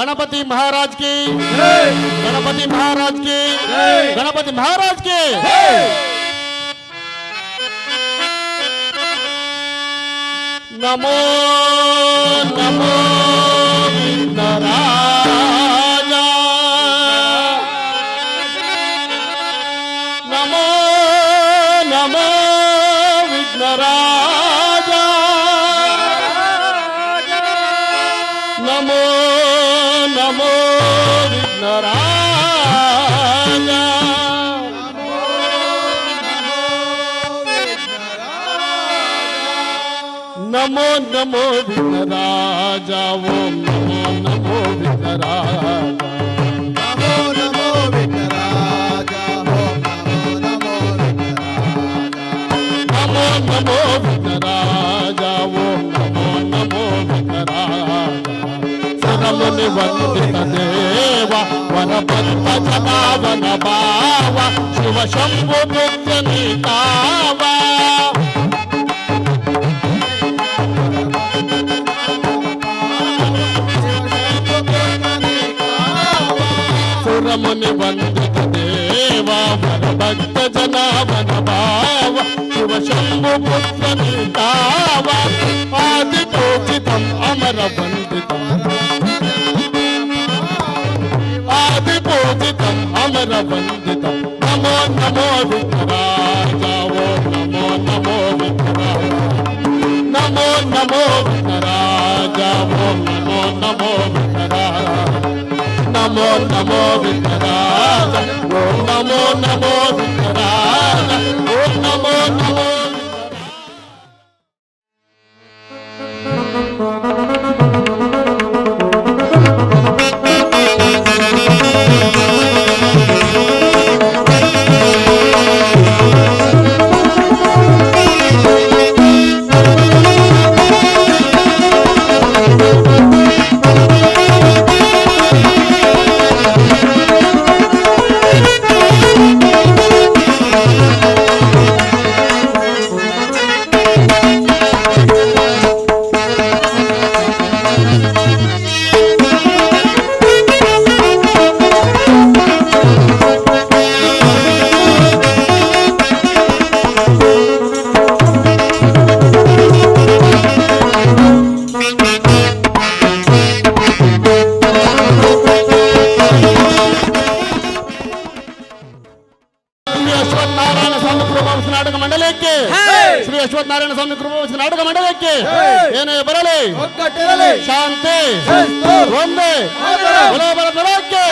गणपति महाराज की गणपति महाराज की गणपति महाराज की नमो नमो विघ्नराजा नमो नमो विघ्नराजा नमो नमो विघ्नराजा नमो नमो विघ्नराजा ओम नमो नमो विघ्नराजा नमो नमो विघ्नराजा ओम नमो नमो विघ्नराजा नमो नमो विघ्नराजा ओम नमो नमो विघ्नराजा सरमुनि वंदित देवा वनपत्त जनावन भावा शिव शंभु नृत्य नितावा सुरमुनि वंदित देवा वरभक्त जनावन भावा शिव शंभु पुत्र नितावा आदि पूजितम् अमर वंदितम् आदि पूजितम् अमर वंदितम् नमो नमो विघ्नराजा ओम नमो नमो विघ्नराजा नमो नमो विघ्नराजा ओम नमो नमो विघ्नराजा नमो नमो विघ्नराजा ओम नमो नमो विघ्नराजा ओम नमो नमो ನಾರಾಯಣ ಸ್ವಾಮಿ ಕೃಪಾ ನಾಟಕ ಮಂಡಲಕ್ಕೆ ಏನೇ ಬರಲಿ ಶಾಂತಿ ಒಂದೇ ಬಲಕ್ಕೆ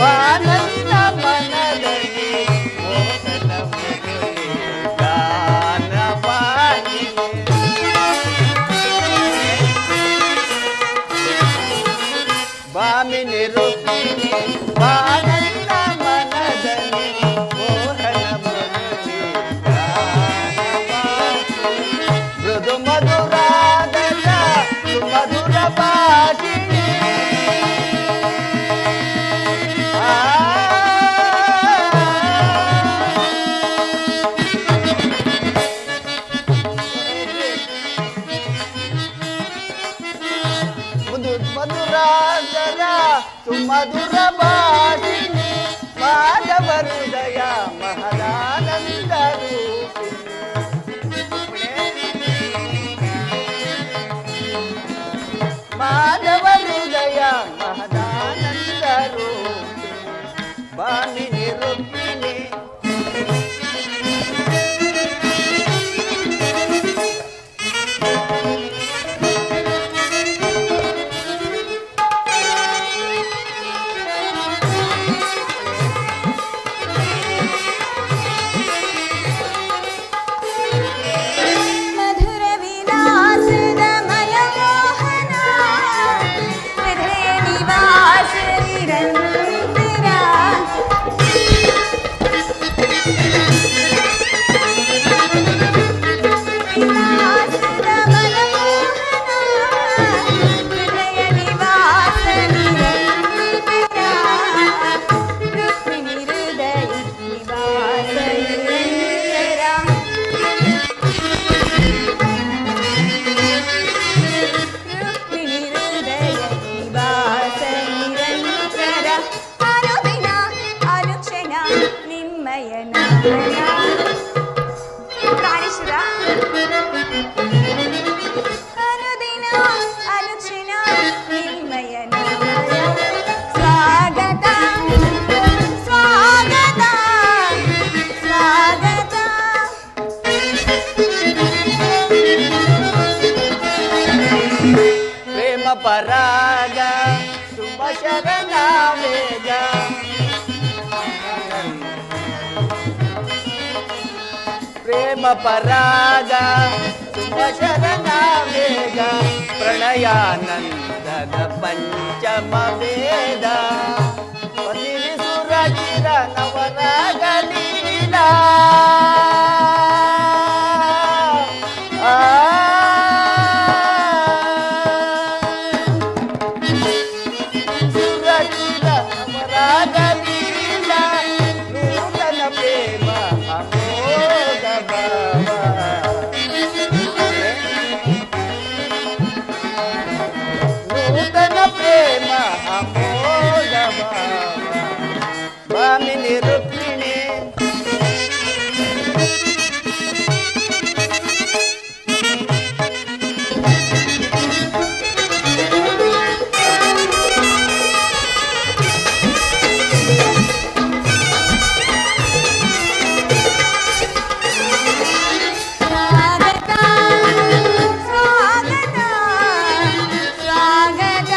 ಬಾನನ್ನ ಮನದಲ್ಲಿ ಮೋಹನ ಮುರಳಿ ಗಾನವಾಣಿ. ಬಾಮಿನಿ ರುಕ್ಮಿಣಿ ಬಾನನ್ನ ಮನದಲ್ಲಿ ಮೋಹನ ಮುರಳಿ ಗಾನವಾಣಿ. ಮೃದು ಮಧುರಾದಯ ಸುಮಧುರ ಭಾಷಿಣಿ. ಮಧುರಾದರ ಸುಮಧುರ ಭಾಷಿಣಿ. ಮಾಧವ ಹೃದಯ ಮಹದಾನಂದ ಮಾಧವ ಹೃದಯ ಮಹದಾನಂದ ರೂಪಿಣಿ. ಬಾಮಿನಿ ರುಕ್ಮಿಣಿ ಮಧುರ ವಿಲಾಸದ ಮನಮೋಹನ ಹೃದಯ ನಿವಾಸ ನಿರಂತರ. ವಿಲಾಸದ ಮನಮೋಹನ ಹೃದಯ ನಿವಾಸ ನಿರಂತರ. ರುಕ್ಮಿಣಿ ಹೃದಯ ನಿವಾಸ ನಿರಂತರ. ರುಕ್ಮಿಣಿ ಹೃದಯ ನಿವಾಸ ನಿರಂತರ. ಅನುದಿನ ಅನುಕ್ಷಣ ನಿಮ್ಮಯ ನಾಮನ. ಪ್ರಾಣೇಶ್ವರ ಅನುದಿನ ಅನುಕ್ಷಣ ನಿಮ್ಮಯ ನಾಮನ. ಸ್ವಾಗತ ಸ್ವಾಗತ ಸ್ವಾಗತ. ಪ್ರೇಮ ಪರಾಗ ಶುಭ ಶರಣ ವೇಗ. ಪ್ರೇಮ ಪರಾಗ ಶುಭ ಶರಣ ವೇಗ. ಪ್ರಣಯಾನಂದದ ಪಂಚಮ ವೇದ. ಪತಿರಿ ಸುರಚಿರ ನವರಾಗ ಲೀಲಾ. ಸುರಚಿರ ನವರಾಗ ಲೀಲಾ. ನೂತನ ಪ್ರೇಮ ಅಮೋಘ ಭಾವ. ನೂತನ ಪ್ರೇಮ ಅಮೋಘ ಭಾವ. ಬಾಮಿನಿ ರುಕ್ಮಿಣಿ ಸ್ವಾಗತ ಸ್ವಾಗತ ಸ್ವಾಗತ.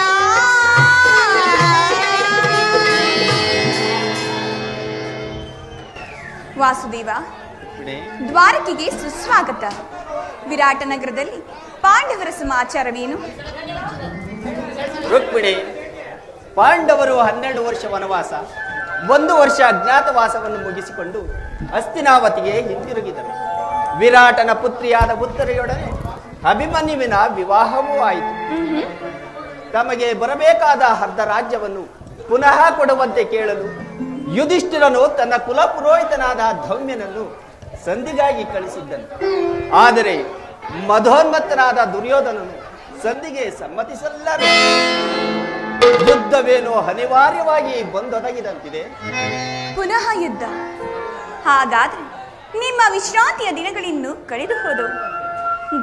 ವಾಸುದೇವ, ದ್ವಾರಕೆಗೆ ಸುಸ್ವಾಗತ. ವಿರಾಟ ನಗರದಲ್ಲಿ ಪಾಂಡವರ ಸಮಾಚಾರವೇನು? ರುಕ್ಮಿಣಿ, ಪಾಂಡವರು 12 ವರ್ಷ ವನವಾಸ, 1 ವರ್ಷ ಅಜ್ಞಾತವಾಸವನ್ನು ಮುಗಿಸಿಕೊಂಡು ಹಸ್ತಿನಾವತಿಗೆ ಹಿಂದಿರುಗಿದರು. ವಿರಾಟನ ಪುತ್ರಿಯಾದ ಉತ್ತರೆಯೊಡನೆ ಅಭಿಮನ್ಯುವಿನ ವಿವಾಹವೂ ಆಯಿತು. ತಮಗೆ ಬರಬೇಕಾದ ಅರ್ಧ ರಾಜ್ಯವನ್ನು ಪುನಃ ಕೊಡುವಂತೆ ಕೇಳಲು ಯುಧಿಷ್ಠಿರನು ತನ್ನ ಕುಲ ಪುರೋಹಿತನಾದ ಧೌಮ್ಯನನ್ನು ಸಂಧಿಗಾಗಿ ಕಳಿಸಿದ್ದನು. ಆದರೆ ಮಧೋನ್ಮತ್ತನಾದ ದುರ್ಯೋಧನನು ಸಂಧಿಗೆ ಸಮ್ಮತಿಸಲ್ಲರು. ಯುದ್ಧವೇನೋ ಅನಿವಾರ್ಯವಾಗಿ ಬಂದೊದಗಿದಂತಿದೆ. ಪುನಃ ಯುದ್ಧ? ಹಾಗಾದ್ರೆ ನಿಮ್ಮ ವಿಶ್ರಾಂತಿಯ ದಿನಗಳಿನ್ನು ಕಳೆದು ಹೋದವು.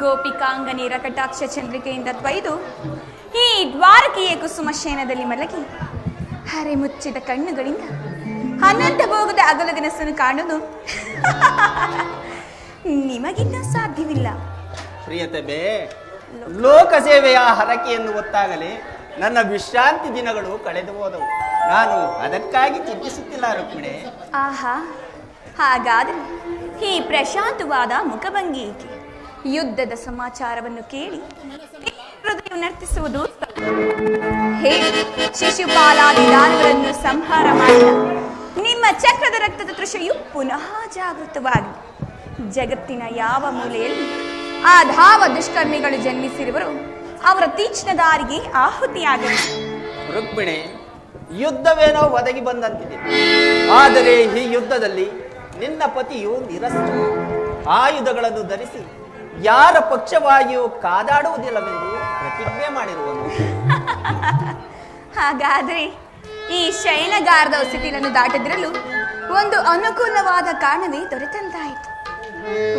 ಗೋಪಿಕಾಂಗನೆಯರ ಕಟಾಕ್ಷ ಚಂದ್ರಿಕೆಯಿಂದ ತೊಯ್ದು ಈ ದ್ವಾರಕೆಯ ಕುಸುಮ ಶಯನದಲ್ಲಿ ಮಲಗಿ ಹರೆ ಮುಚ್ಚಿದ ಕಣ್ಣುಗಳಿಂದ ಅನಂತ ಭೋಗದ ಅಗಲಗನಸನ್ನು ಕಾಣುವುದು ನಿಮಗಿನ್ನೂ ಸಾಧ್ಯವಿಲ್ಲ. ಪ್ರಿಯತಮೆ, ಲೋಕ ಸೇವೆಯ ಹರಕೆಯನ್ನು ಹೊತ್ತಾಗಲೇ ನನ್ನ ವಿಶ್ರಾಂತಿ ದಿನಗಳು ಕಳೆದು ಹೋದವು. ನಾನು ಅದಕ್ಕಾಗಿ ಚಿಂತಿಸುತ್ತಿಲ್ಲ ರುಕ್ಮಿಣಿ. ಆಹಾ, ಹಾಗಾದರೆ ಈ ಪ್ರಶಾಂತವಾದ ಮುಖಭಂಗಿ ಏಕೆ? ಯುದ್ಧದ ಸಮಾಚಾರವನ್ನು ಕೇಳಿ ಹೃದಯ ನರ್ತಿಸುವುದು ಹೇಳಿ. ಶಿಶುಪಾಲಾದಿ ದಾನವರನ್ನು ಸಂಹಾರ ಮಾಡಿದ ನಿಮ್ಮ ಚಕ್ರದ ರಕ್ತದ ತೃಷೆಯು ಪುನಃ ಜಾಗೃತವಾಗಿ ಜಗತ್ತಿನ ಯಾವ ಮೂಲೆಯಲ್ಲಿ ಆ ಧಾವ ದುಷ್ಕರ್ಮಿಗಳು ಜನ್ಮಿಸಿರುವರು ಅವರ ತೀಕ್ಷ್ಣ ದಾರಿಗೆ ಆಹುತಿಯಾಗಲಿ. ರುಕ್ಮಿಣಿ, ಯುದ್ಧವೇನೋ ಒದಗಿ ಬಂದಂತಿದೆ. ಆದರೆ ಈ ಯುದ್ಧದಲ್ಲಿ ನಿನ್ನ ಪತಿಯು ನಿರಸ್ತು ಆಯುಧಗಳನ್ನು ಧರಿಸಿ ಯಾರ ಪಕ್ಷವಾಗಿಯೂ ಕಾದಾಡುವುದಿಲ್ಲವೆಂದು ಪ್ರತಿಜ್ಞೆ ಮಾಡಿರುವನು. ಹಾಗಾದ್ರೆ ಈ ಶಯನಗಾರದ ಹೊಸತಿಲನ್ನು ದಾಟದಿರಲು ಒಂದು ಅನುಕೂಲವಾದ ಕಾರಣವೇ ದೊರೆತಂತಾಯಿತು.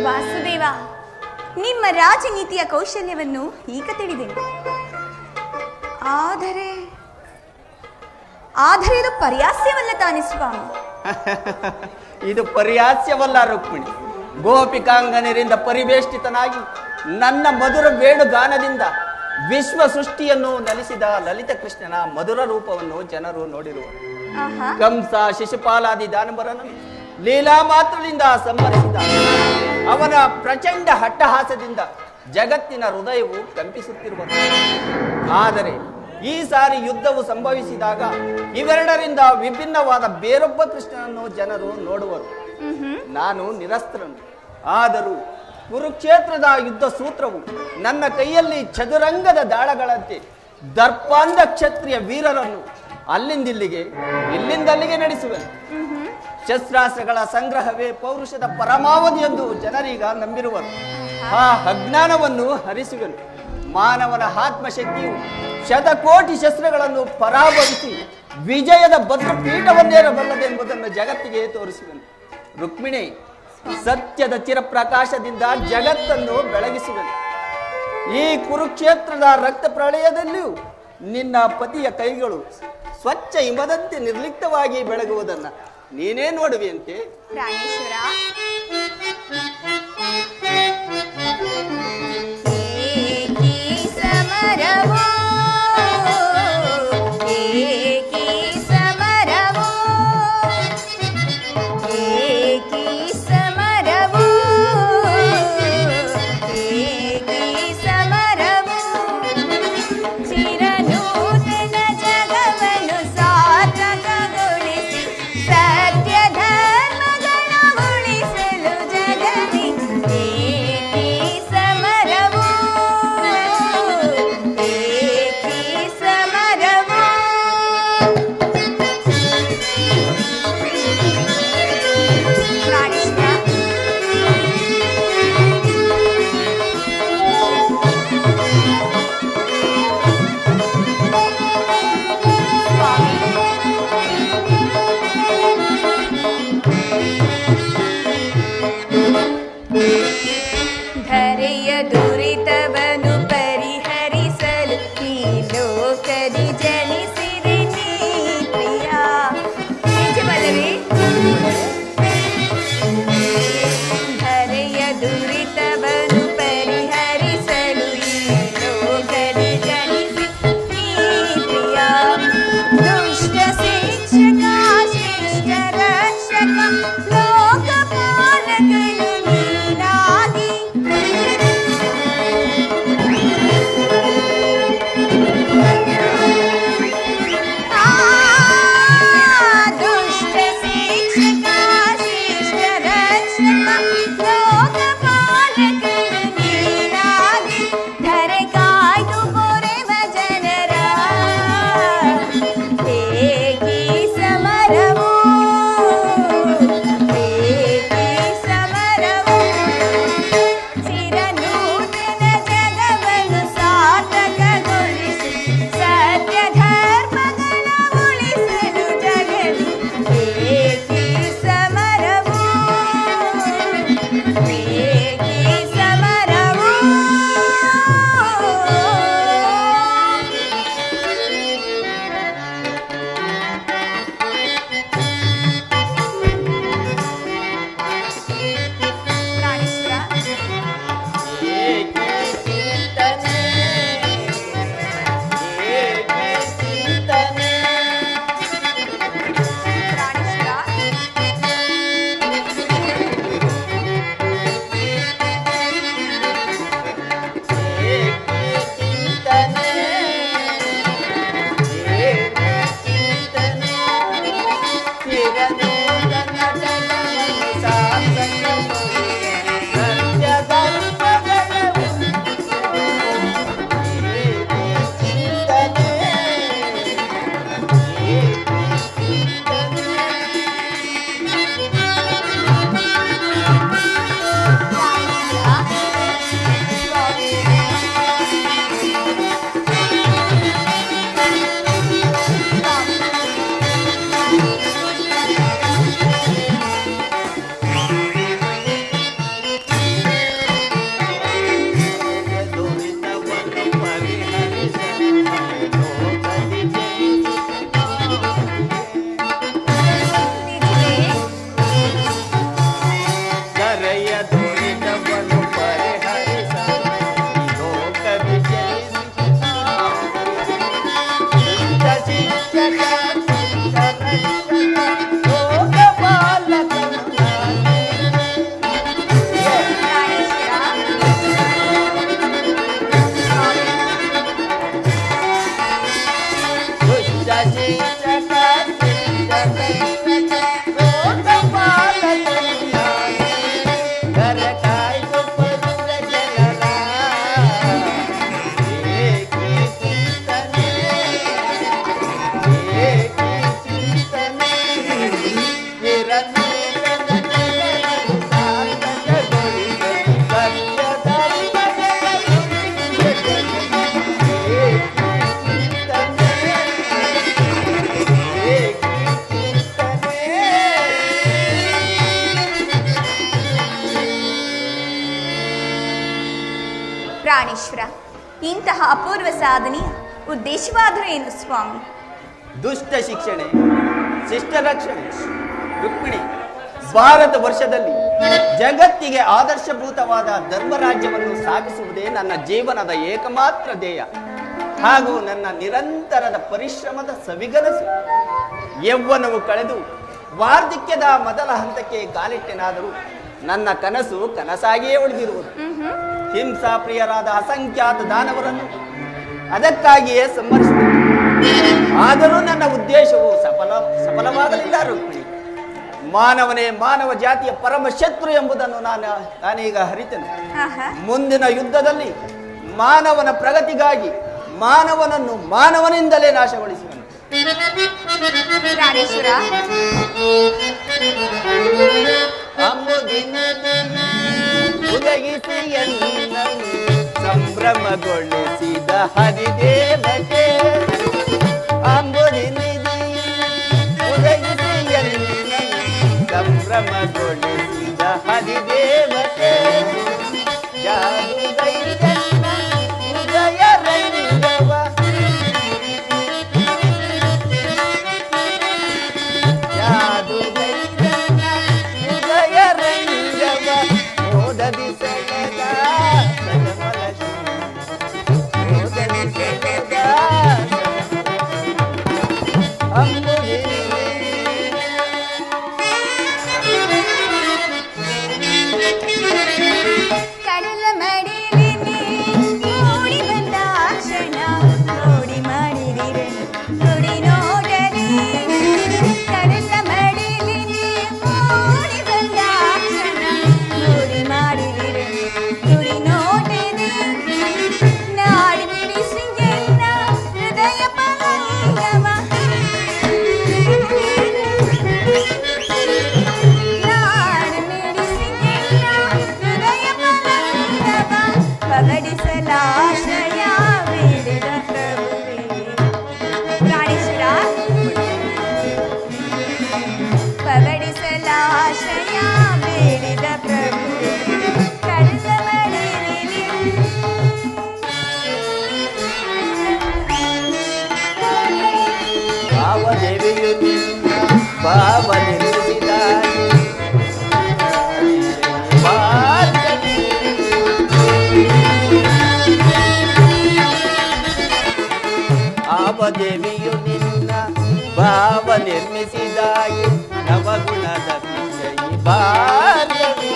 ವಾಸುದೇವ, ನಿಮ್ಮ ರಾಜನೀತಿಯ ಕೌಶಲ್ಯವನ್ನು ಈಗ ತಿಳಿದೆನು. ಆದರೆ ಇದು ಪರ್ಯಾಸ್ಯವಲ್ಲ ತಾನೆ ಸ್ವಾಮಿ? ಇದು ಪರ್ಯಾಸ್ಯವಲ್ಲ ರುಕ್ಮಿಣಿ. ಗೋಪಿಕಾಂಗನರಿಂದ ಪರಿವೇಷ್ಟಿತನಾಗಿ ನನ್ನ ಮಧುರ ವೇಣುಗಾನದಿಂದ ವಿಶ್ವ ಸೃಷ್ಟಿಯನ್ನು ನಲಿಸಿದ ಲಲಿತ ಕೃಷ್ಣನ ಮಧುರ ರೂಪವನ್ನು ಜನರು ನೋಡಿರುವರು. ಕಂಸ ಶಿಶುಪಾಲಾದಿ ದಾನವರನ್ನು ಲೀಲಾ ಮಾತ್ರದಿಂದ ಸಂಹರಿಸಿದ ಅವನ ಪ್ರಚಂಡ ಹಟ್ಟಹಾಸದಿಂದ ಜಗತ್ತಿನ ಹೃದಯವು ಕಂಪಿಸುತ್ತಿರುವುದು. ಆದರೆ ಈ ಸಾರಿ ಯುದ್ಧವು ಸಂಭವಿಸಿದಾಗ ಇವೆರಡರಿಂದ ವಿಭಿನ್ನವಾದ ಬೇರೊಬ್ಬ ಕೃಷ್ಣನನ್ನು ಜನರು ನೋಡುವರು. ನಾನು ನಿರಸ್ತ್ರನು. ಆದರೂ ಕುರುಕ್ಷೇತ್ರದ ಯುದ್ಧ ಸೂತ್ರವು ನನ್ನ ಕೈಯಲ್ಲಿ ಚದುರಂಗದ ದಾಳಗಳಂತೆ ದರ್ಪಾಂಧ ಕ್ಷತ್ರಿಯ ವೀರರನ್ನು ಅಲ್ಲಿಂದಿಲ್ಲಿಗೆ ಇಲ್ಲಿಂದಲ್ಲಿಗೆ ನಡೆಸುವೆನು. ಶಸ್ತ್ರಾಸ್ತ್ರಗಳ ಸಂಗ್ರಹವೇ ಪೌರುಷದ ಪರಮಾವಧಿ ಎಂದು ಜನರೀಗ ನಂಬಿರುವರು. ಆ ಅಜ್ಞಾನವನ್ನು ಹರಿಸುವೆನು. ಮಾನವನ ಆತ್ಮಶಕ್ತಿಯು ಶತಕೋಟಿ ಶಸ್ತ್ರಗಳನ್ನು ಪರಾಭವಿಸಿ ವಿಜಯದ ಭದ್ರಪೀಠವನ್ನೇರಬಲ್ಲದೆಂಬುದನ್ನು ಜಗತ್ತಿಗೆ ತೋರಿಸುವೆನು. ರುಕ್ಮಿಣಿ, ಸತ್ಯದ ಚಿರಪ್ರಕಾಶದಿಂದ ಜಗತ್ತನ್ನು ಬೆಳಗಿಸುವೆನು. ಈ ಕುರುಕ್ಷೇತ್ರದ ರಕ್ತ ಪ್ರಳಯದಲ್ಲಿಯೂ ನಿನ್ನ ಪತಿಯ ಕೈಗಳು ಸ್ವಚ್ಛ ಹಿಮದಂತೆ ನಿರ್ಲಿಪ್ತವಾಗಿ ಬೆಳಗುವುದನ್ನು ನೀನೇ ನೋಡುವೆಯಂತೆ. ಪ್ರಾಣೇಶ್ವರ, ಧರೆಯ ದುರಿತವನ್ನು ಪರಿಹರಿಸಲು ಈ ಲೋಕದಿ ಜನಿಸಿದೆ ನೀ ಪ್ರಿಯ. ನಿಜವಲ್ಲವೇ? ಇರನು ಕನ್ನಡವನ್ನು ಸಾರ್ಥಕಗೊಳಿಸಿ ಸತ್ಯ ಧರ್ಮಗಳ ಏಕೆ ಚಿಂತನೆ ಏಕೆ ಚಿಂತನೆ ದುರಿತವನ್ನು ಪರಿಹರಿಸಲು ಲೋಕದಿ ಕರೆಯ ದುರಿತವನ್ನು ಪರಿಹರಿಸಲು ಲೋಕ ವಿಜಯಿಸಿದ ಶಿಕ್ಷಕ ಲೋಕಪಾಲಕನು ದುಷ್ಟ ಶಿಕ್ಷಕ ಲೋಕಪಾಲಕನು ಕರ ಕಾಯ್ದು ಬರುವ ಜನರ ಏಕೆ ಚಿಂತನೆ ಏಕೆ ಚಿಂತನೆ ಇರನು ಕನ್ನಡವನ್ನು ಸಾರ್ಥಕಗೊಳಿಸಲು ಸತ್ಯ ಧರ್ಮಗಳ ಏಕೆ ಚಿಂತನೆ ಏಕೆ ಚಿಂತನೆ ಪ್ರಾಣೇಶ್ವರ, ಇಂತಹ ಅಪೂರ್ವ ಸಾಧನೆಯ ಉದ್ದೇಶವಾದರೂ ಏನು ಸ್ವಾಮಿ? ದುಷ್ಟ ಶಿಕ್ಷಣೆ ಶಿಷ್ಟ ರಕ್ಷಣೆ. ರುಕ್ಮಿಣಿ, ಭಾರತ ವರ್ಷದಲ್ಲಿ ಜಗತ್ತಿಗೆ ಆದರ್ಶಭೂತವಾದ ಧರ್ಮರಾಜ್ಯವನ್ನು ಸ್ಥಾಪಿಸುವುದೇ ನನ್ನ ಜೀವನದ ಏಕಮಾತ್ರ ಧ್ಯೇಯ ಹಾಗೂ ನನ್ನ ನಿರಂತರದ ಪರಿಶ್ರಮದ ಸವಿಗನಸು. ಯೌವನವು ಕಳೆದು ವಾರ್ಧಕ್ಯದ ಮೊದಲ ಹಂತಕ್ಕೆ ಕಾಲಿಟ್ಟೆನಾದರೂ ನನ್ನ ಕನಸು ಕನಸಾಗಿಯೇ ಉಳಿದಿರುವುದು. ಹಿಂಸಾಪ್ರಿಯರಾದ ಅಸಂಖ್ಯಾತ ದಾನವರನ್ನು ಅದಕ್ಕಾಗಿಯೇ ಸಂಹರಿಸಿದೆ. ಆದರೂ ನನ್ನ ಉದ್ದೇಶವು ಸಫಲವಾಗಲಿಲ್ಲ ರುಕ್ಮಿಣಿ. ಮಾನವನೇ ಮಾನವ ಜಾತಿಯ ಪರಮ ಶತ್ರು ಎಂಬುದನ್ನು ನಾನೀಗ ಅರಿತೇನೆ. ಮುಂದಿನ ಯುದ್ಧದಲ್ಲಿ ಮಾನವನ ಪ್ರಗತಿಗಾಗಿ ಮಾನವನನ್ನು ಮಾನವನಿಂದಲೇ ನಾಶಗೊಳಿಸುವನು. ಪ್ರಾಣೇಶ್ವರ, ಉದಗಿಸಿ ಎನ್ನನ್ನು ಸಂಭ್ರಮಗೊಳಿಸಿದ ಹರಿದೇವತೆ ಅಂಬುದಿನಿಧಿ ಉದಗಿಸಿ ಎನ್ನನ್ನು ಸಂಭ್ರಮಗೊಳಿಸಿದ ಹರಿದೇವತೆ ಜಾದುಗೈದನ್ನ ಹೃದಯ ರಂಗವ ಜಾದುಗೈದನ್ನ ಹೃದಯ ರಂಗವ ಓದದಿ ಸೆಳೆದ ಸಜಮಲಶಿ ಓದದಿ ಸೆಳೆದ ಅಂಬುದಿನಿ ಕಡಲ ಮಡಿಲಿನಿ ಓಡಿ ಬಂದ ಕ್ಷಣ ಓಡಿ ಮಾಡಿದಿರೆ ನುಡಿ ನೋಡಲಿ. ಕಡಲ ಮಡಿಲಿನಿ ಓಡಿ ಬಂದ ಕ್ಷಣ ಓಡಿ ಮಾಡಿದಿರೆ ನುಡಿ ನೋಡಲಿ. ನಾಡಿ ಬಿಡಿಸಿಗೆನ್ನ ಹೃದಯ ಪರಂಗವ ನಾಡಿ ಬಿಡಿಸಿಗೆನ್ನ ಹೃದಯ ಪರಂಗವ ಪಗಡಿಸಲಾಶಯ ಬೇಡಿದ ಪ್ರಭುವೇ. ಪ್ರಾಣೇಶ್ವರ, ಪಗಡಿಸಲಾಶಯ ಬೇಡಿದ ಪ್ರಭುವೇ. ಕಡಲ ಮಡಿಲಿನಿ ಭಾವದೇವಿಯು ನಿನ್ನ ಭಾವ ನಿರ್ಮಿಸಿದ ಆವದೇವಿಯು ನಿನ್ನ ಭಾವ ನಿರ್ಮಿಸಿದಾಯಿ ನವಗುಣದ ವಿಜಯಿ ಭಾರ್ಯವಿ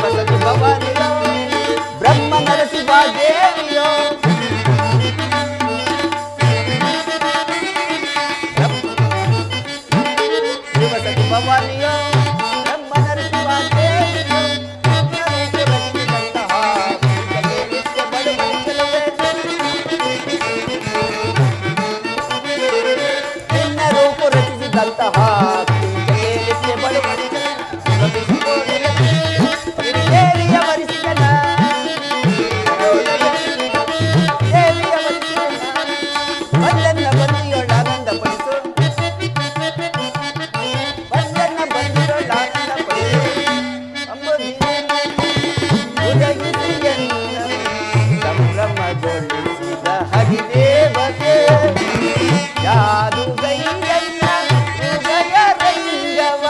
ವಸತಿ ಭವಾನಿಯೋ ಬ್ರಹ್ಮ ನರಸಿಂಹ ದೇವಿಯೋ ಭವಾನಿಯೋ ಬ್ರಹ್ಮನರಿಸುವ ದೇವಿಯೋ ರಚಿಸಿದಂತಹ ಪೂಜೆಗೆ ನಿತ್ಯ ಬಡಬಡಿಸಲುವೆ ನಿನ್ನ ರೂಪು ರಚಿಸಿದಂತಹ ಪೂಜೆಗೆ ನಿತ್ಯ ಬಡಬಡಿಸಲು ದೇವಿಯ ವರಿಸಿದನ ದೇವಿಯ ವರಿಸಿದನ ಬಂದನ್ನ ಬಂದಿಯೊಳಾನಂದ ಪಡಿಸು ಬಂದನ್ನ ಬಂದಿಯೊಳಾನಂದ ಪಡಿಸು ಉದಗಿಸಿಯನ್ನ ಸಂಭ್ರಮಗೊಳಿಸಿದ ಹರಿದೇವತೆ ಯಾದು ಗೈರನ್ನ ಹೃದಯ ರಂಗವ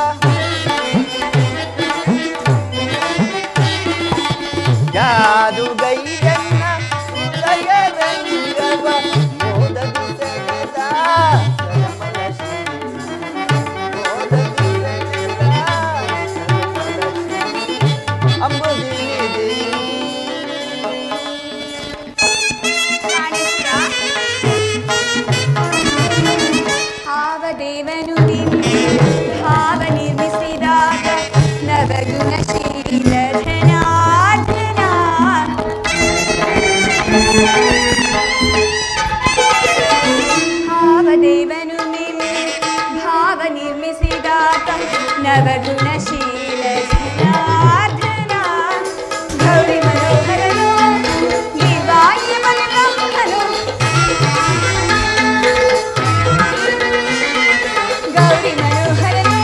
ಯಾದು ಗೈರನ್ನ ಹೃದಯ ರಂಗವ ಮೋದದು ಸೆಳೆದ ಸರಮಲ ಶ್ರೀ ಮೋದದು ಸೆಳೆದ ಸರಮಲ ಶ್ರೀ ಅಂಬುದಿದೆ ಭಾವದೇವನು ಭಾವ ನಿರ್ಮಿಸಿದಾಗ ನವಗುಣಶೀಲ ಧನಾರ್ದನ ಭಾವದೇವನು ಭಾವ ನಿರ್ಮಿಸಿದಾಗ ನವಗುಣಶೀಲ ಧನಾರ್ದನ ಗೌರಿ ಮನೋಹರನು ದಿವಾಯ ಮನೋಹರನು ಗೌರಿ ಮನೋಹರನು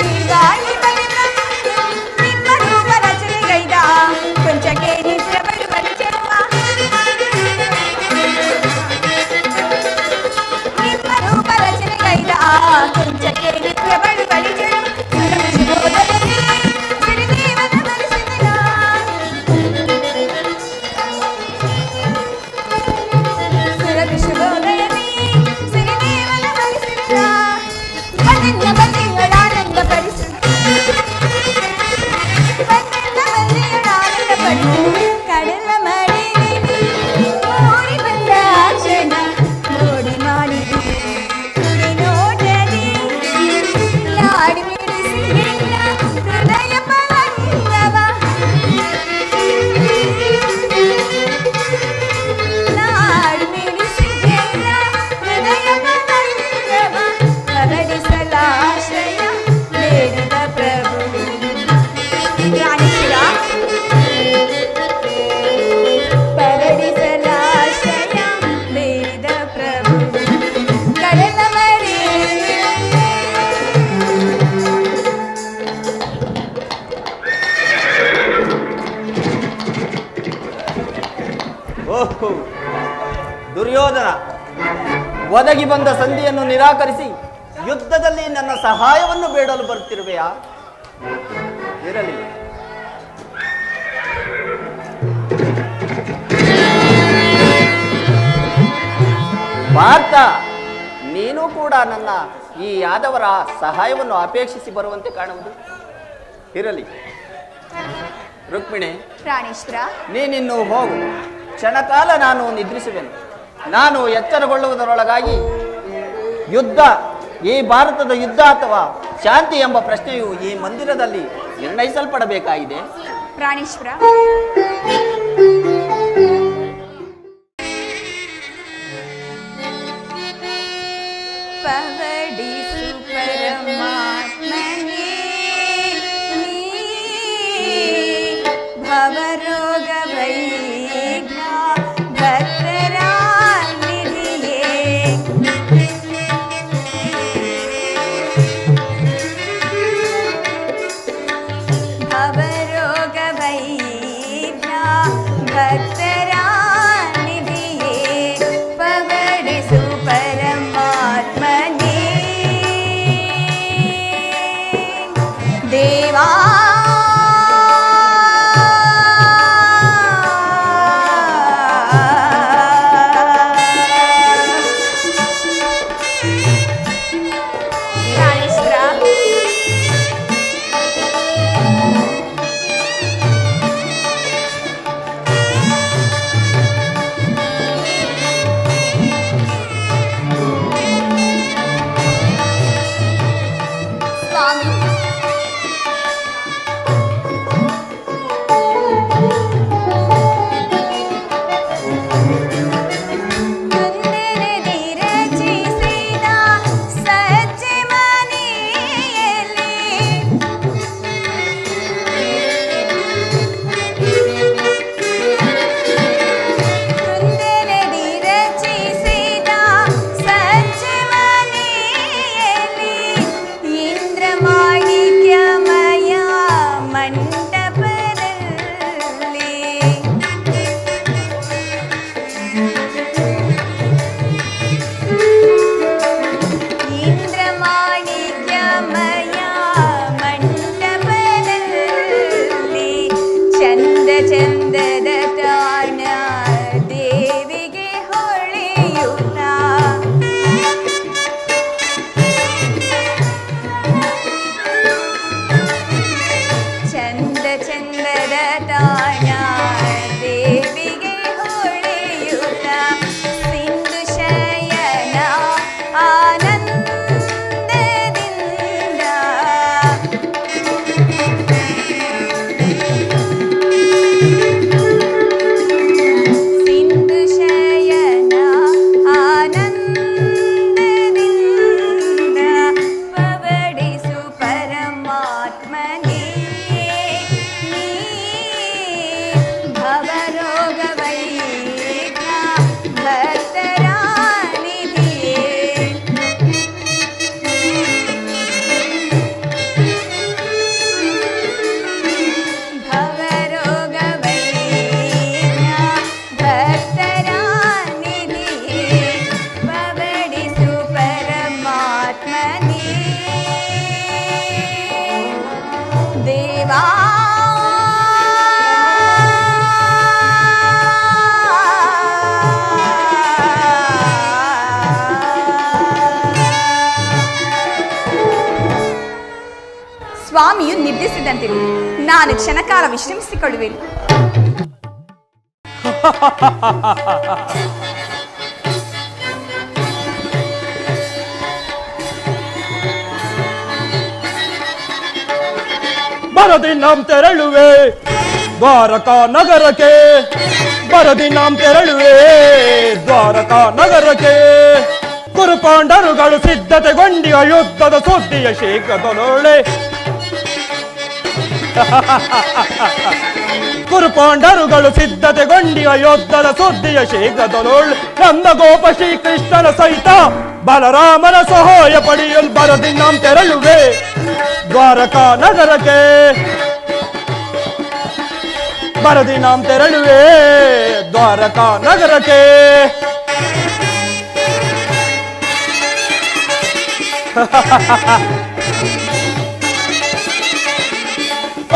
ದಿವಾಯಿ ಬಲಿಬ್ರಹ್ಮನು ನಿಮ್ಮ ರೂಪ ರಚನೆಗೈದ ಕೊಂಚಕ್ಕೆ ನಿತ್ಯ ಬಡಬಡಿಸಿರುವ ನಿಮ್ಮ ರೂಪ ರಚನೆಗೈದ ಕೊಂಚಕ್ಕೆ ನಿತ್ಯ ಬಡಬಡಿಸಿರುವ ಸಿರಿದೇವನ ಮನಸ್ಸಿನ ಸುರಭಿ ಶುಭೋದಯನೇ ಸಿರಿದೇವನ ಮನಸ್ಸಿನ ಬಂದನ್ನ ಬಂದಿಯೊಳಾನಂದ ಪಡಿಸು ಬಂದನ್ನ ಬಂದಿಯೊಳಾನಂದ ಪಡಿಸು ಕಡಲ ಮಡಿಲಿನಿ ಓಡಿ ಬಂದ ಕ್ಷಣ ನೋಡಿ ಮಾಡಿದೆ ತುಡಿ ನೋಡದೆ ಲಾಡಿ ಮಿಡಿಸಿ ನಿನ್ನ ಹೃದಯ ಪಲಂಗವ ಲಾಡಿ ಮಿಡಿಸಿ ನಿನ್ನ ಹೃದಯ ಪಲಂಗವ ಪವಡಿಸಲಾಶ್ರಯ ಬೇಡಿದ ಪ್ರಭು ರಾಣಿಸುರ ಪವಡಿಸಲಾಶ್ರಯ ಬೇಡಿದ ಪ್ರಭು ಕಡಲ ಮಡಿ ಓಹೋ ದುರ್ಯೋಧನ ಒದಗಿ ಬಂದ ಸಂಧಿಯನ್ನು ನಿರಾಕರಿಸಿ ಯುದ್ಧದಲ್ಲಿ ನನ್ನ ಸಹಾಯವನ್ನು ಬೇಡಲು ಬರುತ್ತಿರುವೆಯಾ? ಇರಲಿ. ಪಾರ್ಥ, ನೀನು ಕೂಡ ನನ್ನ ಈ ಯಾದವರ ಸಹಾಯವನ್ನು ಅಪೇಕ್ಷಿಸಿ ಬರುವಂತೆ ಕಾಣುವುದು. ಇರಲಿ. ರುಕ್ಮಿಣಿ, ಪ್ರಾಣೇಶ್ವರ ನೀನಿನ್ನು ಹೋಗು. ಕ್ಷಣಕಾಲ ನಾನು ನಿದ್ರಿಸುವೆನು. ನಾನು ಎಚ್ಚರಗೊಳ್ಳುವುದರೊಳಗಾಗಿ ಯುದ್ಧ, ಈ ಭಾರತದ ಯುದ್ಧ ಅಥವಾ ಶಾಂತಿ ಎಂಬ ಪ್ರಶ್ನೆಯು ಈ ಮಂದಿರದಲ್ಲಿ ನಿರ್ಣಯಿಸಲ್ಪಡಬೇಕಾಗಿದೆ. ಪ್ರಾಣೇಶ್ವರ ಪವಡಿಸು ಪರಮಾತ್ಮನೇ ಭವರೋಗ ವೈಘ್ನ ಭಕ್ತರ ನಿಧಿಯೇ ಭವರೋಗ ವೈಘ್ನ ಸ್ವಾಮಿ. ಚಂದದ ತಾಣ ದೇವಿಗೆ ಹೊಳೆಯುತ್ತ ಚಂದದ ತಾಣ ದೇವಿಗೆ ಹೊಳೆಯುತ್ತ ಸಿಂಧು ಶಯನ ಆನಂದದಿಂದ ದೇವಾ ಸ್ವಾಮಿಯು ನಿದ್ರಿಸಿದಂತಿರು. ನಾನು ಕ್ಷಣಕಾಲ ವಿಶ್ರಮಿಸಿಕೊಳ್ಳುವೆನು. ಬರದಿ ನಾಂ ತೆರಳುವೆ ದ್ವಾರಕಾ ನಗರಕ್ಕೆ, ಬರದಿ ನಾಂ ತೆರಳುವೆ ದ್ವಾರಕಾ ನಗರಕ್ಕೆ. ಕುರುಪಾಂಡರುಗಳು ಸಿದ್ಧತೆಗೊಂಡಿಯ ಯುದ್ಧದ ಸುದ್ದಿಯ ಶೀಘ್ರದೊಳೊಳೆ. ಕುರುಪಾಂಡರುಗಳು ಸಿದ್ಧತೆಗೊಂಡಿಯ ಯುದ್ಧದ ಸುದ್ದಿಯ ಶೀಘ್ರದೊಳೊಳೆ. ನಂದಗೋಪ ಶ್ರೀಕೃಷ್ಣನ ಸಹಿತ ಬಲರಾಮನ ಸಹಾಯ ಪಡೆಯಲು ಬರದಿ ನಾಂ ತೆರಳುವೆ ದ್ವಾರಕಾ ನಗರಕ್ಕೆ, ಬರದಿ ನಾಂ ತೆರಳುವೆ ದ್ವಾರಕಾ ನಗರಕ್ಕೆ.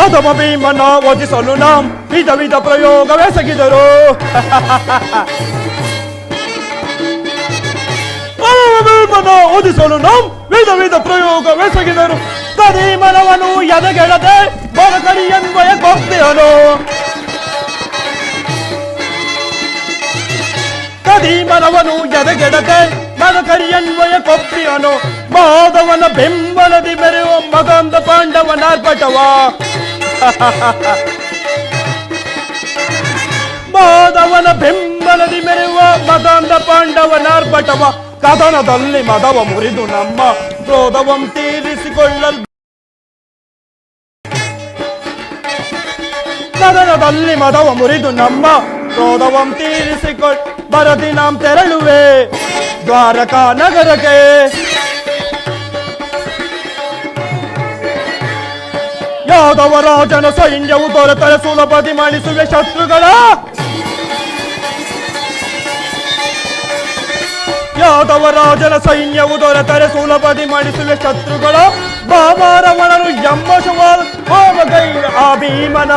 ಅಧಮ ಭೀಮನ ವಧಿಸಲು ನಾಂ ವಿಧ ವಿಧ ಪ್ರಯೋಗವೆಸಗಿದರು. ಭೀಮನ ವಧಿಸಲು ನಾಂ ವಿಧ ವಿಧ ಪ್ರಯೋಗವೆಸಗಿದರು. ಕದೀಮನವನು ಎದೆಗೆಳದೆ ಬರಕಡಿ ಎನ್ವಯ ಕೊಪ್ಪೆಯನು, ಕದೀಮನವನು ಎದೆಗೆಡದೆ ಬರಕಡಿ ಎನ್ವಯ ಕೊಪ್ಪಿಯನು. ಮಾಧವನ ಬೆಂಬಲದಿ ಮೆರೆಯುವ ಮಗಂದ ಪಾಂಡವನಾರ್ಭಟವ, ಮಾಧವನ ಬೆಂಬಲದಿ ಮೆರೆಯುವ ಮಗಂದ ಪಾಂಡವನಾರ್ಭಟವ. ಕದನದಲ್ಲಿ ಮದವ ಮುರಿದು ನಮ್ಮ ಕ್ರೋಧವಂ ತೀರಿಸಿಕೊಳ್ಳಲು, ಕದನದಲ್ಲಿ ಮದವ ಮುರಿದು ನಮ್ಮ ಕ್ರೋಧವಂ ತೀರಿಸಿಕೊಳ್ಳ ಬರದಿ ನಾಂ ತೆರಳುವೆ ದ್ವಾರಕಾ ನಗರಕ್ಕೆ. ಯಾದವ ರಾಜನ ಸೈನ್ಯವು ದೊರೆತರೆ ಸುಲಭದಿ ಮಾಡಿಸುವೆ ಶತ್ರುಗಳ, ಯಾದವ ರಾಜನ ಸೈನ್ಯವು ದೊರೆತರೆ ಸುಲಭದಿ ಮಾಡಿಸುವೆ ಶತ್ರುಗಳ. ಬಾಬಾರವಣನು ಎಂಬಶವಾದ ಹೋಮಗೈ ಆ ಭೀಮನ,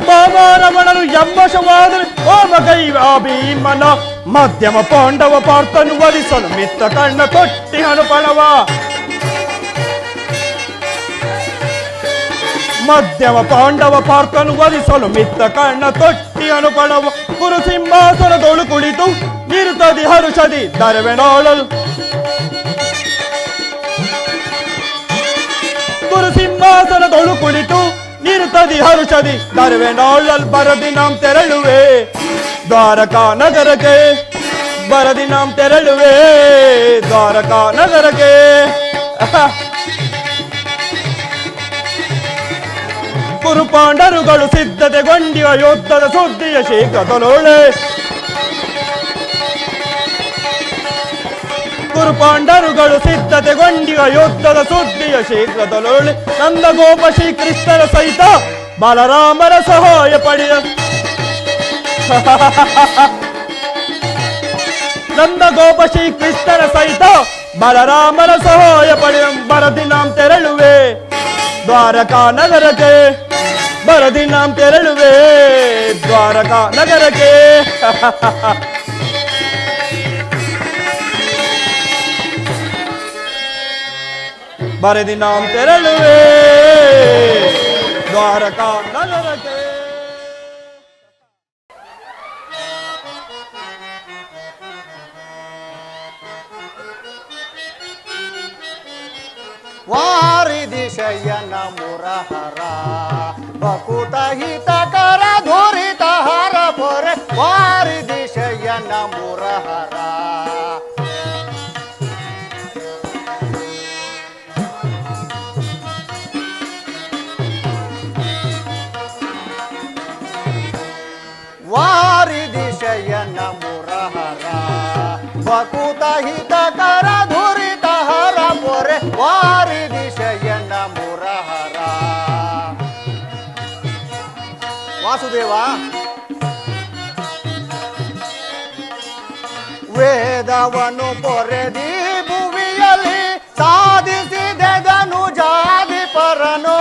ಬಾಬಾರವಣನು ಎಂಬಶವಾದ ಹೋಮಗೈ ಆ ಭೀಮನ. ಮಧ್ಯಮ ಪಾಂಡವ ಪಾರ್ಥನು ವಧಿಸಲು ಮಿತ್ತ ಕಣ್ಣ ಕೊಟ್ಟಿಹನು ಪಣವ, ಮಧ್ಯಮ ಪಾಂಡವ ಪಾರ್ಥನು ವಧಿಸಲು ಮಿತ್ತ ಕಣ್ಣ ತೊಟ್ಟಿಹನು ಪಣವ. ಕುರು ಸಿಂಹಾಸನದೊಳು ಕುಳಿತು ನಿರುತದಿ ಹರುಷದಿ ದರವೆನೋಳಲ್ ಕುರು ಸಿಂಹಾಸನದೊಳು ಕುಳಿತು ನಿರುತದಿ ಹರುಷದಿ ದರವೆನೋಳಲ್ ಬರದಿ ನಾಂ ತೆರಳುವೆ ದ್ವಾರಕಾ ನಗರಕ್ಕೆ ಬರದಿ ನಾಂ ತೆರಳುವೆ ದ್ವಾರಕಾ ನಗರಕ್ಕೆ ಕುರು ಪಾಂಡರುಗಳು ಸಿದ್ಧತೆಗೊಂಡಿವ ಯುದ್ಧದ ಸುದ್ದಿಯ ಶೀಘ್ರದೊಳೊಳೆ ಕುರು ಪಾಂಡರುಗಳು ಸಿದ್ಧತೆಗೊಂಡಿವ ಯುದ್ಧದ ಸುದ್ದಿಯ ಶೀಘ್ರದೊಳೊಳೆ ನಂದಗೋಪ ಶ್ರೀಕೃಷ್ಣರ ಸಹಿತ ಬಲರಾಮರ ಸಹಾಯ ಪಡೆಯ ನಂದಗೋಪ ಶ್ರೀಕೃಷ್ಣರ ಸಹಿತ ಬಲರಾಮರ ಸಹಾಯ ಪಡೆಯ ಬರದಿ ನಾಂ ತೆರಳುವೆ ದ್ವಾರಕಾ ನಗರಕ್ಕೆ ಬರದಿ ನಾಂ ತೆರಳುವೆ ದ್ವಾರಕಾ ನಗರಕ್ಕೆ ಬರದಿ ನಾಂ ತೆರಳುವೆ ದ್ವಾರಕಾ ನಗರಕ್ಕೆ. ವಾರಿದಿ ಶಯನ ಮುರಹರ ಬಕುತ ಹಿತಕರ ಧೋರಿತ ಹರ ಪೊರೆ ವಾರಿದಿ ಶಯನ ಮುರಹರ ವಾರಿದಿ ಶಯನ ಮುರಹರ ಬಕುತ ಹಿತಕರ ಧೋರಿತ ಹರ ಪೊರೆ ವಾರಿದಿ ಶಯನ ಮುರಹರ. ವಾಸುದೇವ ವೇದವನು ಪೊರೆದಿ ಭುವಿಯಲ್ಲಿ ಸಾಧಿಸಿದೆದನು ಜಾತಿ ಪರನು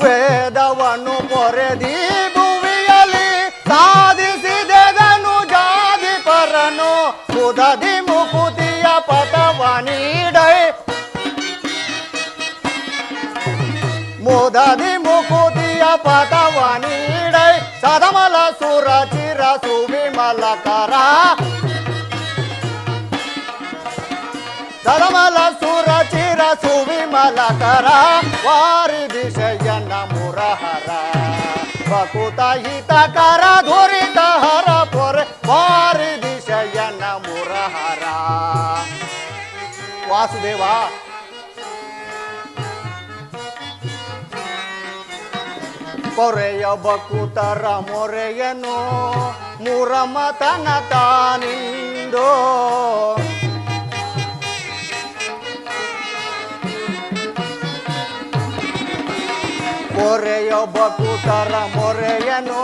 ವೇದವನು ಪೊರೆದಿ ಭುವಿಯಲ್ಲಿ ಸಾಧಿಸಿದೆದನು ಜಾತಿ ಪರನು ಮುದದಿ ಮುಕುತಿಯ ಪಥವ ನೀಡೈ ಮುದದಿ ಮುಕುತಿಯ ಪಥವ ನೀಡೈ ಸದಮಲ ಸುರ ಚಿರ ಸುವಿಮಲಕರ ಸದಮಲ ಸುರ ಚಿರ ಸುವಿಮಲಕರ ವಾರಿದಿ ಶಯನ ಮುರಹರ ಬಕುತ ಹಿತಕರ ಧುರಿತ ಹರ ಪೊರೆ ವಾರಿದಿ ಶಯನ ಮುರಹರ. ವಾಸುದೇವ ಪೊರೆಯ ಬಕುತರ ಮೊರೆಯನು ಮುರಮತನ ತಾನಿಂದೋ ಮೊರೆಯ ಬಕುತರ ಮೊರೆಯನು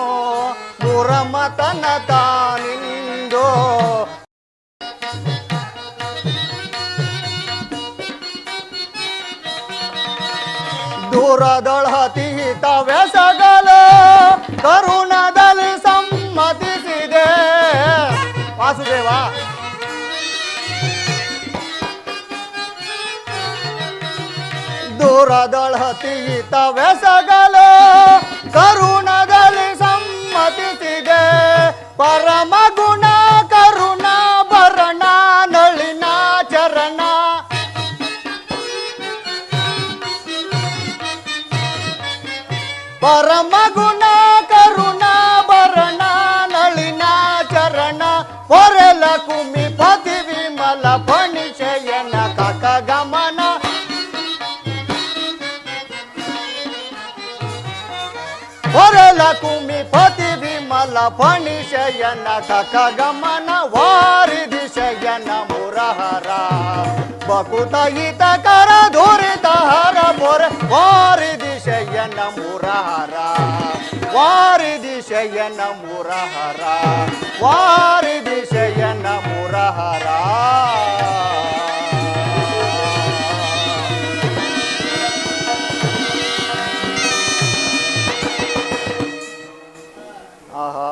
ಮುರಮತನ ತಾನಿಂದೋ ದೂರದೊಳಹಿತವೆಸಗಲ ಕರುಣದಲ್ಲಿ ಸಮ್ಮತಿಸಿದೆ. ವಾಸುದೇವ ದೂರದೊಳಹಿತವೆಸಗಲ ಕರುಣದಲ್ಲಿ ಸಮ್ಮತಿಸಿದೆ. ಪರಮ ಗುಣ ಕರುಣ ಭರಣ ನಳಿನ ಚರಣ ಪರಮ ಗುಣ ಕರುಣ ಭರಣ ನಳಿನ ಚರಣ ಹೊರೆಲ ಕುಮಿ ಪತಿ ವಿಮಲ ಫಣಿಶಯನ ಕಕ ಗಮನ ಹೊರೆಲ ಕುಮಿ ಪತಿ ವಿಮಲ ಫಣಿಶಯನ ಕಕ ಗಮನ ವಾರಿದಿ ಶಯನ ಮುರಹರ ಬಕುತ ಹಿತಕರ ಧುರಿತ ಹರ ಪೊರೆ ವಾರಿದಿ ಶಯನ ಮುರಹರ ವಾರಿದಿ ಶಯನ ಮುರಹರ ವಾರಿದಿ ಶಯನ ಮುರಹರ. ಆಹಾ,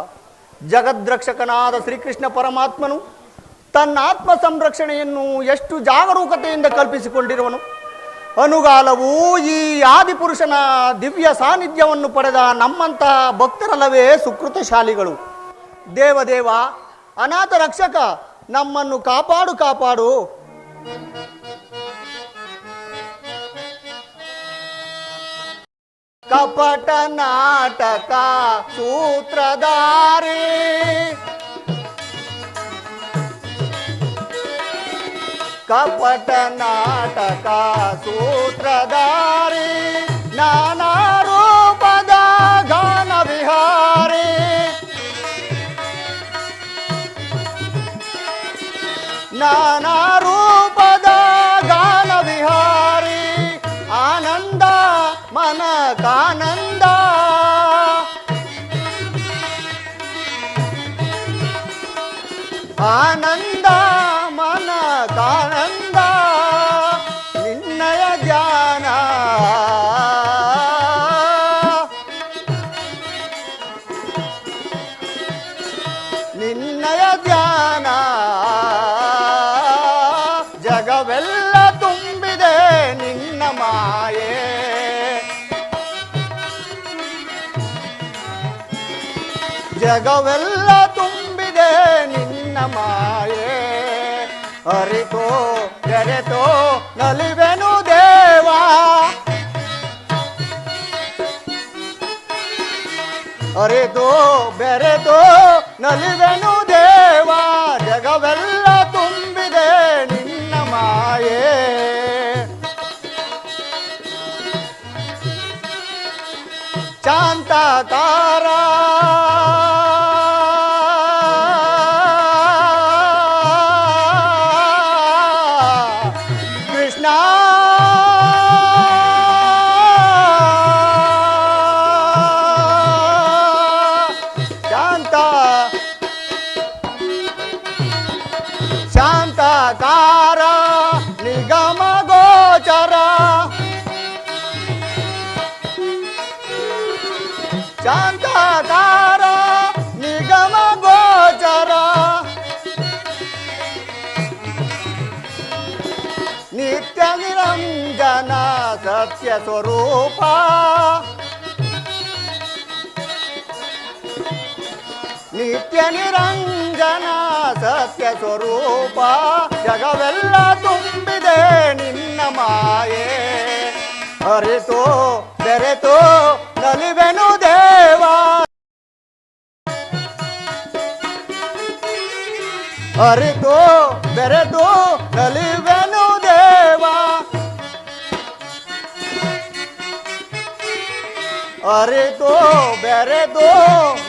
ಜಗದ್ರಕ್ಷಕನಾದ ಶ್ರೀಕೃಷ್ಣ ಅನುಗಾಲವು ಈ ಆದಿಪುರುಷನ ದಿವ್ಯ ಸಾನ್ನಿಧ್ಯವನ್ನು ಪಡೆದ ನಮ್ಮಂತಹ ಭಕ್ತರಲ್ಲವೇ ಸುಕೃತಶಾಲಿಗಳು. ದೇವದೇವ, ಅನಾಥ ರಕ್ಷಕ, ನಮ್ಮನ್ನು ಕಾಪಾಡು ಕಾಪಾಡು. ಕಪಟ ನಾಟಕ ಸೂತ್ರಧಾರಿ, ಕಪಟ ನಾಟಕ ಸೂತ್ರಧಾರಿ, ನಾನಾ ರೂಪದ ಗಾನ ವಿಹಾರಿ, ನಾನಾ ರೂಪದ ಗಾನ ವಿಹಾರಿ, ಆನಂದ ಮನಕಾನಂದ, ಆನಂದ ಮನಕಾನಂದ, ನಿನ್ನಯ ಧ್ಯಾನ ನಿನ್ನಯ ಧ್ಯಾನ, ಜಗವೆಲ್ಲ ತುಂಬಿದೆ ನಿನ್ನ ಮಾಯೆ, ಜಗವೆಲ್ಲ ತುಂಬಿದೆ ನಿನ್ನ ಮಾಯೆ. ಅರಿತೋ ಬೆರೆತೋ ನಲಿವೆನು ದೇವಾ, ಅರಿತೋ ಬೆರೆತೋ ನಲಿವೆನು ದೇವಾ, ಜಗವೆಲ್ಲ ತುಂಬಿದೆ ನಿನ್ನ ಮಾಯೆ. ಶಾಂತಾಕಾರ ಕೃಷ್ಣ, ಶಾಂತ ಶಾಂತಾಕಾರ ನಿಗಮ ಗೋಚರ, ಶಾಂತಾಕಾರ ನಿಗಮ ಗೋಚರ, ನಿತ್ಯ ನಿರಂಜನ ಸತ್ಯ ಸ್ವರೂಪ, ನಿತ್ಯ ನಿರಂಜನ ಸತ್ಯ ಸ್ವರೂಪ, ಜಗವೆಲ್ಲ ತುಂಬಿದೆ ನಿನ್ನ ಮಾಯೆ. ಅರಿತೋ ಬೆರೆತೋ ನಲಿವೆನು ದೇವಾ, ಅರಿತೋ ಬೆರೆತೋ ನಲಿವೆನು ದೇವಾ, ಅರಿತೋ ಬೆರೆತೋ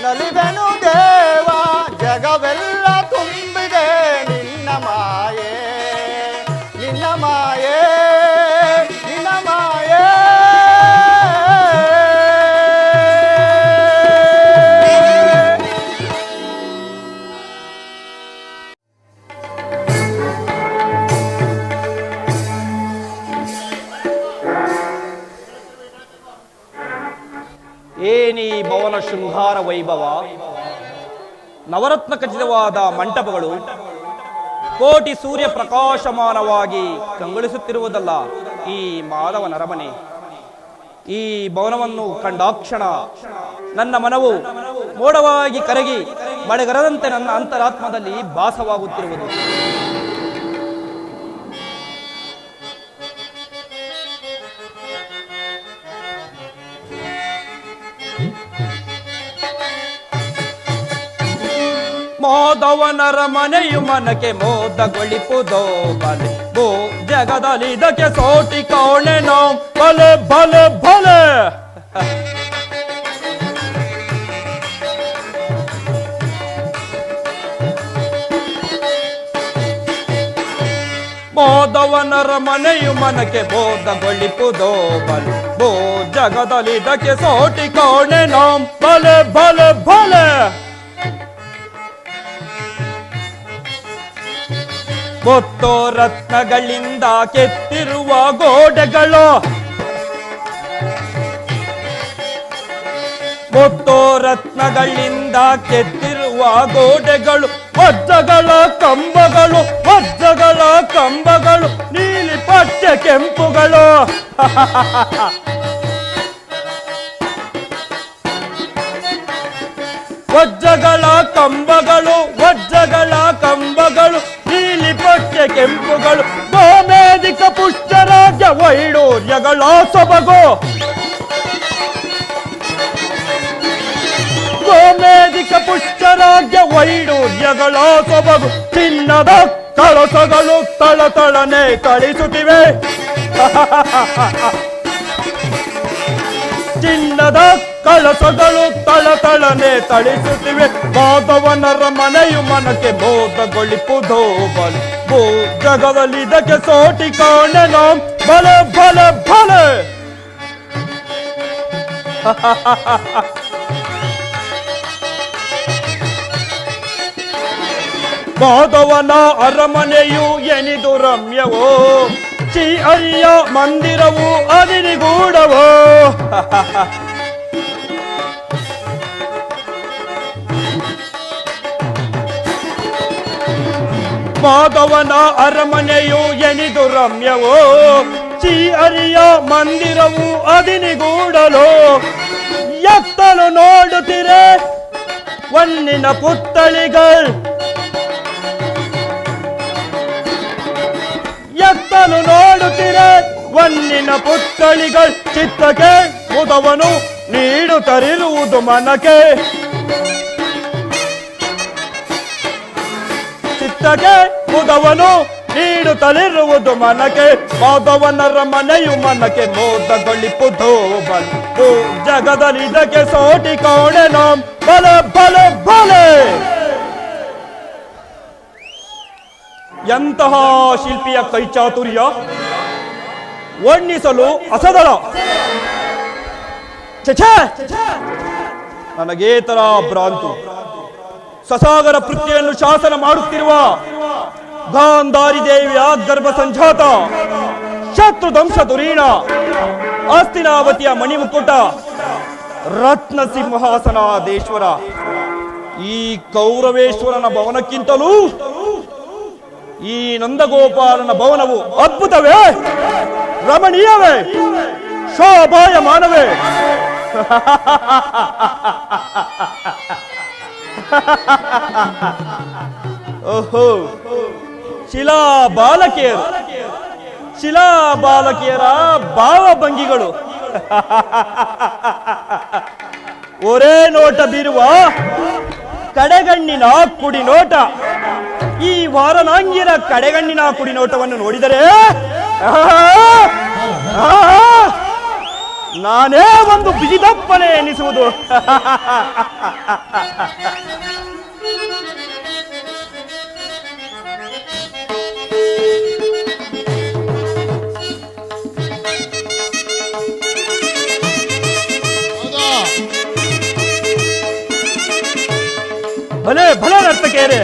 ನಲಿವೆನು ದೇವಾ, ಜಗವೆಲ್ಲ ತುಂಬಿದೆ ನಿನ್ನ ಮಾಯೆ, ನಿನ್ನ ಮಾಯೆ, ನಿನ್ನ ಮಾಯೆ. ಏನಿ ಭವನ ಶೃಂಗಾರ ವೈಭವ, ನವರತ್ನ ಖಚಿತವಾದ ಮಂಟಪಗಳು, ಕೋಟಿ ಸೂರ್ಯ ಪ್ರಕಾಶಮಾನವಾಗಿ ಕಂಗೊಳಿಸುತ್ತಿರುವುದಲ್ಲ ಈ ಮಾಧವನ ಅರಮನೆ. ಈ ಭವನವನ್ನು ಕಂಡಾಕ್ಷಣ ನನ್ನ ಮನವು ಮೋಡವಾಗಿ ಕರಗಿ ಮಳೆಗರದಂತೆ ನನ್ನ ಅಂತರಾತ್ಮದಲ್ಲಿ ಭಾಸವಾಗುತ್ತಿರುವುದು. ಮಾಧವನರ ಮನೆಯು ಮನಕ್ಕೆ ಮೋದಗೊಳಿಪುದೋ ಬಲೆ, ಭೂ ಜಗದಲ್ಲಿ ಇದಕ್ಕೆ ಸೋಟಿ ಕಾಣೆನೋ ಬಲೆ ಬಲೆ ಬಲೆ. ಮಾಧವನರ ಮನೆಯು ಮನಕ್ಕೆ ಬೋಧಗೊಳಿಪುದೋ ಬಲೆ, ಭೂ ಜಗದಲ್ಲಿ ಇದಕ್ಕೆ ಸೋಟಿ ಕಾಣೆನೋ ಬಲೆ ಬಲೆ ಬಲೆ. ಮುತ್ತು ರತ್ನಗಳಿಂದ ಕೆತ್ತಿರುವ ಗೋಡೆಗಳು, ಮುತ್ತು ರತ್ನಗಳಿಂದ ಕೆತ್ತಿರುವ ಕಟ್ಟುವ ಗೋಡೆಗಳು, ವಜ್ರಗಳ ಕಂಬಗಳು, ವಜ್ರಗಳ ಕಂಬಗಳು, ನೀಲಿ ಪಚ್ಚೆ ಕೆಂಪುಗಳು. ವಜ್ರಗಳ ಕಂಬಗಳು, ವಜ್ರಗಳ ಕಂಬಗಳು, ನೀಲಿ ಪಚ್ಚೆ ಕೆಂಪುಗಳು, ಗೋಮೇಧಿಕ ಪುಷ್ಪರಾಜ್ಯ ವೈಡೂರ್ಯಗಳ ಸೊಬಗು. ಗೋಮೇಧಿಕ ಪುಷ್ಪರಾಜ್ಯ ವೈಡೂರ್ಯಗಳ ಸೊಬಗು, ಚಿನ್ನದ ಕಳಸಗಳು ತಳತಳನೆ ತಳಿಸುತ್ತಿವೆ. ಚಿನ್ನದ ಕಳಸಗಳು ತಳತಳನೆ ತಳಿಸುತ್ತಿವೆ. ಮಾಧವನರ ಮನೆಯು ಮನಕ್ಕೆ ಮೋದಗೊಳಿಪುದೋ ಬಲೆ, ಭೂ ಜಗದಲ್ಲಿ ಇದಕ್ಕೆ ಸೋಟಿ ಕಾಣೆ ನಾಂ ಬಲೆ ಬಲೆ ಬಲೆ. ಮಾಧವನ ಅರಮನೆಯು ಎನಿದು ರಮ್ಯವೋ, ಶ್ರೀ ಹರಿಯ ಮಂದಿರವು ಅದಿರಿಗೂಡವೋ. ಮಾಧವನ ಅರಮನೆಯು ಎನಿದು ರಮ್ಯವೋ, ಶ್ರೀ ಹರಿಯ ಮಂದಿರವು ಅದಿನಿಗೂಡಲು. ಎತ್ತಲು ನೋಡುತ್ತಿರೆ ಹೊನ್ನಿನ ಪುತ್ತಳಿಗಳು, ಎತ್ತಲು ನೋಡುತ್ತಿರೆ ಹೊನ್ನಿನ ಪುತ್ತಳಿಗಳು, ಚಿತ್ತಕ್ಕೆ ಮುದವನು ನೀಡುತ್ತರಿರುವುದು ಮನಕ್ಕೆ. ಚಿತ್ತಕ್ಕೆ ಮುದವನು ನೀಡುತ್ತಲಿರುವುದು ಮನಕ್ಕೆ. ಮಾಧವನರ ಮನೆಯು ಮನಕ್ಕೆ ಮೋದಗೊಳಿಪುದೋ ಬಲೆ, ಜಗದಲ್ಲಿ ಇದಕ್ಕೆ ಸೋಟಿ ಕಾಣೆ ನಾಂ ಬಲೆ ಬಲೆ ಬಲೆ. ಎಂತಹ ಶಿಲ್ಪಿಯ ಕೈಚಾತುರ್ಯ, ವರ್ಣಿಸಲು ಅಸದಳ. ಛೆ, ನನಗೇತರ ಭ್ರಾಂತು. ಸಸಾಗರ ಪೃಥ್ವಿಯನ್ನು ಶಾಸನ ಮಾಡುತ್ತಿರುವ ಗಾಂಧಾರಿ ದೇವಿಯ ಗರ್ಭ ಸಂಜಾತ, ಶತ್ರುದಂಶ ದುರೀಣ, ಹಸ್ತಿನಾವತಿಯ ಮಣಿಮುಕುಟ, ರತ್ನ ಸಿಂಹಾಸನಾದೇಶ್ವರ, ಈ ಕೌರವೇಶ್ವರನ ಭವನಕ್ಕಿಂತಲೂ ಈ ನಂದಗೋಪಾಲನ ಭವನವು ಅದ್ಭುತವೇ, ರಮಣೀಯವೇ, ಶೋಭಾಯಮಾನವೇ. ಓಹೋ, ಶಿಲಾ ಬಾಲಕಿಯರು, ಶಿಲಾ ಬಾಲಕಿಯರ ಭಾವಭಂಗಿಗಳು. ಒರೇ ನೋಟ ಬೀರುವ ಕಡೆಗಣ್ಣಿನ ಕುಡಿನೋಟ. ಈ ವಾರನಾಂಗಿರ ಕಡೆಗಣ್ಣಿನ ಕುಡಿನೋಟವನ್ನು ನೋಡಿದರೆ ನಾನೇ ಒಂದು ಬಿಗಿದಪ್ಪನೆ ಎನಿಸುವುದು. ಭಲೆ ಭಲೆ ನರ್ತಕಿಯರೇ.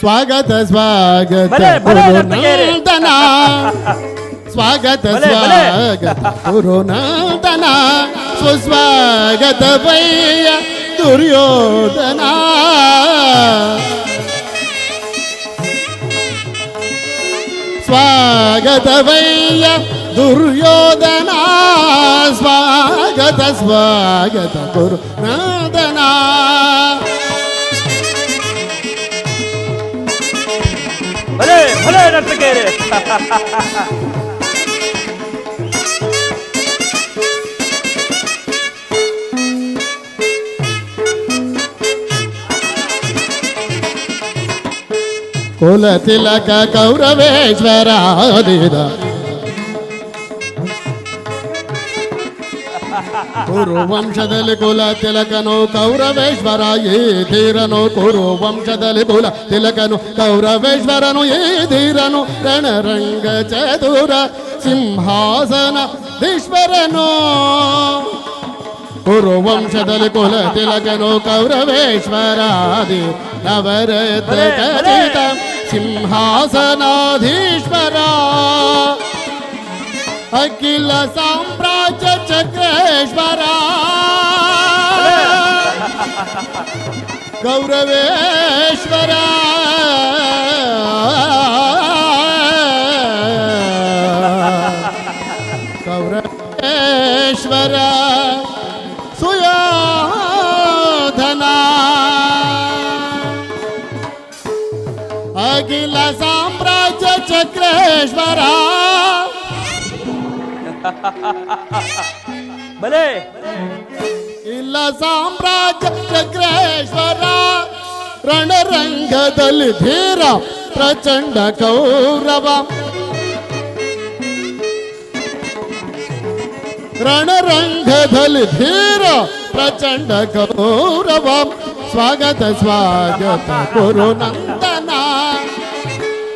ಸ್ವಾಗತ ಸ್ವಾಗತ ಗುರುನಂದನ, ಸ್ವಾಗತ ಸ್ವಾಗತ ಗುರುನಂದನ, ಸುಸ್ವಾಗತ ವಯ್ಯ ದುರ್ಯೋಧನ. ಸ್ವಾಗತ ವಯ್ಯ ದುರ್ಯೋಧನ, ಸ್ವಾಗತ ಸ್ವಾಗತ ಗುರುನಂದನ. ಭಲೆ ಭಲೆ ನರ್ತಕಿಯರೇ. ಕುಲ ತಿಲಕ ಕೌರವೇಶ್ವರಾದಿದ ಕುರುವಂಶದಲ್ಲಿ ಕುಲ ತಿಲಕನು ಕೌರವೇಶ್ವರ ಈ ಧೀರನು. ಕುರುವಂಶದಲ್ಲಿ ಕುಲ ತಿಲಕನು ಕೌರವೇಶ್ವರನು ಈ ಧೀರನು. ರಣರಂಗ ಚತುರ ಸಿಂಹಾಸನ ಈಶ್ವರನು. ಕುರುವಂಶದಲ್ಲಿ ಕುಲ ತಿಲಕನು ಕೌರವೇಶ್ವರಾದಿ ನವರತ್ನ ಖಚಿತ ಸಿಂಹಾಸನಾಧೀಶ್ವರ. ಅಖಿಲ ಸಾಮ್ರಾಜ್ಯ ಚಕ್ರೇಶ್ವರ ಗೌರವೇಶ್ವರ ಗೌರವೇಶ್ವರ ಸುಯೋಧನ ಅಖಿಲ ಸಾಮ್ರಾಜ್ಯ ಚಕ್ರೇಶ್ವರ ಬಲೆ ಇಲ್ಲ ಸಾಮ್ರಾಜ್ಯ ಚಕ್ರೇಶ್ವರ ರಣರಂಗದಲ್ಲಿ ಧೀರ ಪ್ರಚಂಡ ಕೌರವ ರಣರಂಗದಲ್ಲಿ ಧೀರ ಪ್ರಚಂಡ ಕೌರವ ಸ್ವಾಗತ ಸ್ವಾಗತ ಗುರುನಂದನ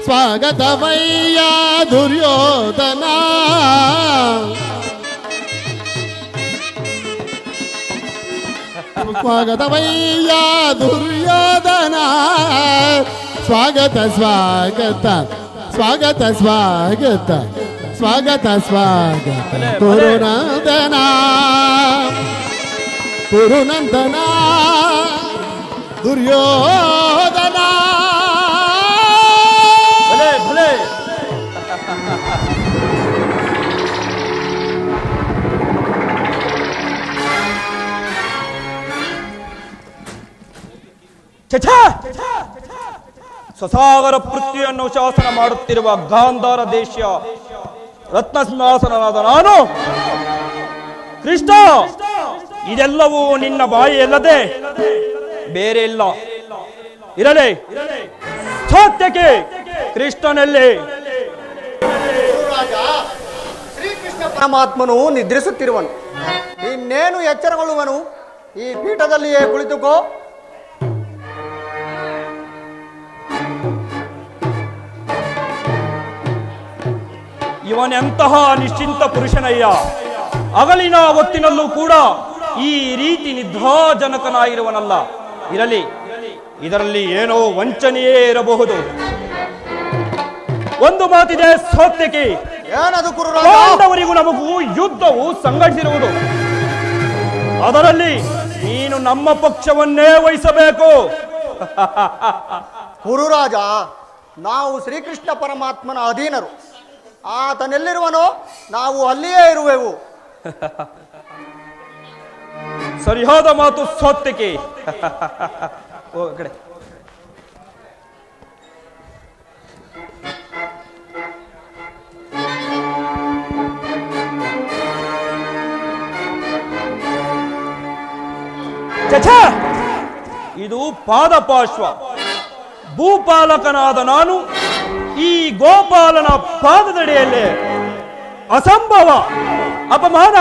ಸ್ವಾಗತವಯ್ಯ ದುರ್ಯೋಧನ ಸ್ವಾಗತವಯ್ಯ ದುರ್ಯೋಧನ ಸ್ವಾಗತ ಸ್ವಾಗತ ಸ್ವಾಗತ ಸ್ವಾಗತ ಸ್ವಾಗತ ಸ್ವಾಗತ ಗುರುನಂದನ ಗುರುನಂದನ ದುರ್ಯೋಧನ ಭಲೆ ಭಲೆ ಛಛ ಸ್ವಸಾಗರ ಪೃಥ್ವಿಯನ್ನು ಶಾಸನ ಮಾಡುತ್ತಿರುವ ಗಾಂಧಾರ ದೇಶೀಯ ರತ್ನಸಿಂಹಾಸನನಾದ ನಾನು ಕೃಷ್ಣ ಇದೆಲ್ಲವೂ ನಿನ್ನ ಬಾಯಿಯಲ್ಲದೆ ಬೇರೆ ಇಲ್ಲ. ಇರಲಿ ಸತ್ಯಕ್ಕೆ ಕೃಷ್ಣನಲ್ಲಿ ಶ್ರೀಕೃಷ್ಣ ಪರಮಾತ್ಮನು ನಿದ್ರಿಸುತ್ತಿರುವನು. ಇನ್ನೇನು ಎಚ್ಚರಗೊಳ್ಳುವನು? ಈ ಪೀಠದಲ್ಲಿಯೇ ಕುಳಿತುಕೋ. ಇವನೆಂತಹ ನಿಶ್ಚಿಂತ ಪುರುಷನಯ್ಯ. ಹಗಲಿನ ಹೊತ್ತಿನಲ್ಲೂ ಕೂಡ ಈ ರೀತಿ ನಿದ್ರಾಜನಕನಾಗಿರುವನಲ್ಲ. ಇರಲಿ, ಇದರಲ್ಲಿ ಏನೋ ವಂಚನೆಯೇ ಇರಬಹುದು. ಒಂದು ಮಾತಿದೆ ಸತ್ಯಕ್ಕೆ, ಏನದು ಗುರುರಾಜ? ಪಾಂಡವರಿಗೂ ನಮಗೂ ಯುದ್ಧವು ಸಂಘಟಿಸಿರುವುದು. ಅದರಲ್ಲಿ ನೀನು ನಮ್ಮ ಪಕ್ಷವನ್ನೇ ವಹಿಸಬೇಕು. ಗುರುರಾಜ, ನಾವು ಶ್ರೀಕೃಷ್ಣ ಪರಮಾತ್ಮನ ಅಧೀನರು. ಆತನೆಲ್ಲಿರುವನೋ ನಾವು ಅಲ್ಲಿಯೇ ಇರುವೆವು. ಸರಿಯಾದ ಮಾತು ಸತ್ಯಕ್ಕೆ. ಓ ಕಡೆ ಚಚ, ಇದು ಪಾದಪಾಶ್ವ. ಭೂಪಾಲಕನಾದ ನಾನು ಈ ಗೋಪಾಲನ ಪಾದದಡಿಯಲ್ಲಿ ಅಸಂಭವ, ಅಪಮಾನ.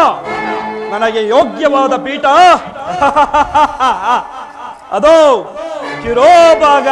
ನನಗೆ ಯೋಗ್ಯವಾದ ಪೀಠ ಅದೋ ಶಿರೋಭಾಗ.